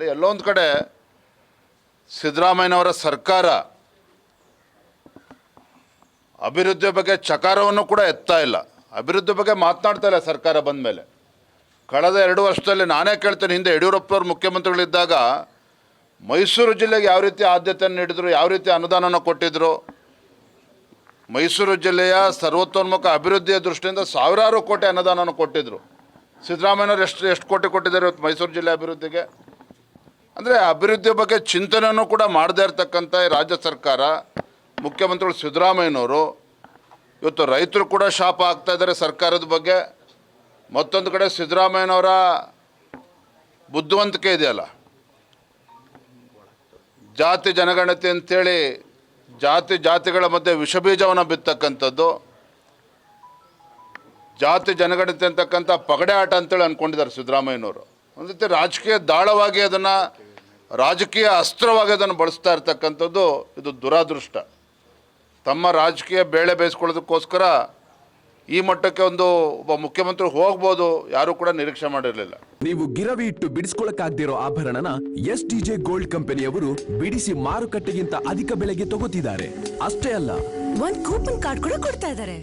ಅಂದರೆ ಎಲ್ಲೊಂದು ಕಡೆ ಸಿದ್ದರಾಮಯ್ಯನವರ ಸರ್ಕಾರ ಅಭಿವೃದ್ಧಿ ಬಗ್ಗೆ ಚಕಾರವನ್ನು ಕೂಡ ಎತ್ತಾ ಇಲ್ಲ. ಅಭಿವೃದ್ಧಿ ಬಗ್ಗೆ ಮಾತನಾಡ್ತಾ ಇಲ್ಲ ಸರ್ಕಾರ ಬಂದ ಮೇಲೆ. ಕಳೆದ 2 ವರ್ಷದಲ್ಲಿ ನಾನೇ ಕೇಳ್ತೇನೆ, ಹಿಂದೆ ಯಡಿಯೂರಪ್ಪನವರು ಮುಖ್ಯಮಂತ್ರಿಗಳಿದ್ದಾಗ ಮೈಸೂರು ಜಿಲ್ಲೆಗೆ ಯಾವ ರೀತಿ ಆದ್ಯತೆಯನ್ನು ನೀಡಿದರು, ಯಾವ ರೀತಿ ಅನುದಾನನ ಕೊಟ್ಟಿದ್ದರು. ಮೈಸೂರು ಜಿಲ್ಲೆಯ ಸರ್ವತೋನ್ಮುಖ ಅಭಿವೃದ್ಧಿಯ ದೃಷ್ಟಿಯಿಂದ ಸಾವಿರಾರು ಕೋಟಿ ಅನುದಾನವನ್ನು ಕೊಟ್ಟಿದ್ದರು. ಸಿದ್ದರಾಮಯ್ಯನವರು ಎಷ್ಟು ಕೋಟಿ ಕೊಟ್ಟಿದ್ದಾರೆ ಇವತ್ತು ಮೈಸೂರು ಜಿಲ್ಲೆ ಅಭಿವೃದ್ಧಿಗೆ? ಅಂದರೆ ಅಭಿವೃದ್ಧಿ ಬಗ್ಗೆ ಚಿಂತನೆಯನ್ನು ಕೂಡ ಮಾಡದೇ ಇರತಕ್ಕಂಥ ರಾಜ್ಯ ಸರ್ಕಾರ, ಮುಖ್ಯಮಂತ್ರಿಗಳು ಸಿದ್ದರಾಮಯ್ಯನವರು ಇವತ್ತು ರೈತರು ಕೂಡ ಶಾಪ ಆಗ್ತಾ ಇದ್ದಾರೆ ಸರ್ಕಾರದ ಬಗ್ಗೆ. ಮತ್ತೊಂದು ಕಡೆ ಸಿದ್ದರಾಮಯ್ಯನವರ ಬುದ್ಧಿವಂತಿಕೆ ಇದೆಯಲ್ಲ, ಜಾತಿ ಜನಗಣತಿ ಅಂತೇಳಿ ಜಾತಿಗಳ ಮಧ್ಯೆ ವಿಷಬೀಜವನ್ನು ಬಿತ್ತಕ್ಕಂಥದ್ದು, ಜಾತಿ ಜನಗಣತಿ ಅಂತಕ್ಕಂಥ ಪಗಡೆ ಆಟ ಅಂತೇಳಿ ಅಂದ್ಕೊಂಡಿದ್ದಾರೆ ಸಿದ್ದರಾಮಯ್ಯನವರು. ಒಂದು ರೀತಿ ರಾಜಕೀಯ ದಾಳವಾಗಿ ಅದನ್ನು, ರಾಜಕೀಯ ಅಸ್ತ್ರವಾಗಿ ಅದನ್ನು ಬಳಸ್ತಾ ಇರ್ತಕ್ಕಂಥದ್ದು ಇದು ದುರಾದೃಷ್ಟ. ತಮ್ಮ ರಾಜಕೀಯ ಬೇಳೆ ಬೇಯಿಸ್ಕೊಳ್ಳೋದಕ್ಕೋಸ್ಕರ ಈ ಮಟ್ಟಕ್ಕೆ ಒಬ್ಬ ಮುಖ್ಯಮಂತ್ರಿ ಹೋಗ್ಬೋದು ಯಾರು ಕೂಡ ನಿರೀಕ್ಷೆ ಮಾಡಿರಲಿಲ್ಲ. ನೀವು ಗಿರವಿ ಇಟ್ಟು ಬಿಡಿಸ್ಕೊಳ್ಳಕ್ಕಾಗ್ದಿರೋ ಆಭರಣನ STJ ಗೋಲ್ಡ್ ಕಂಪನಿಯವರು ಬಿಡಿಸಿ ಮಾರುಕಟ್ಟೆಗಿಂತ ಅಧಿಕ ಬೆಲೆಗೆ ತಗೋತಿದ್ದಾರೆ. ಅಷ್ಟೇ ಅಲ್ಲ, ಒಂದು ಕೂಪನ್ ಕಾರ್ಡ್ ಕೂಡ ಕೊಡ್ತಾ ಇದ್ದಾರೆ.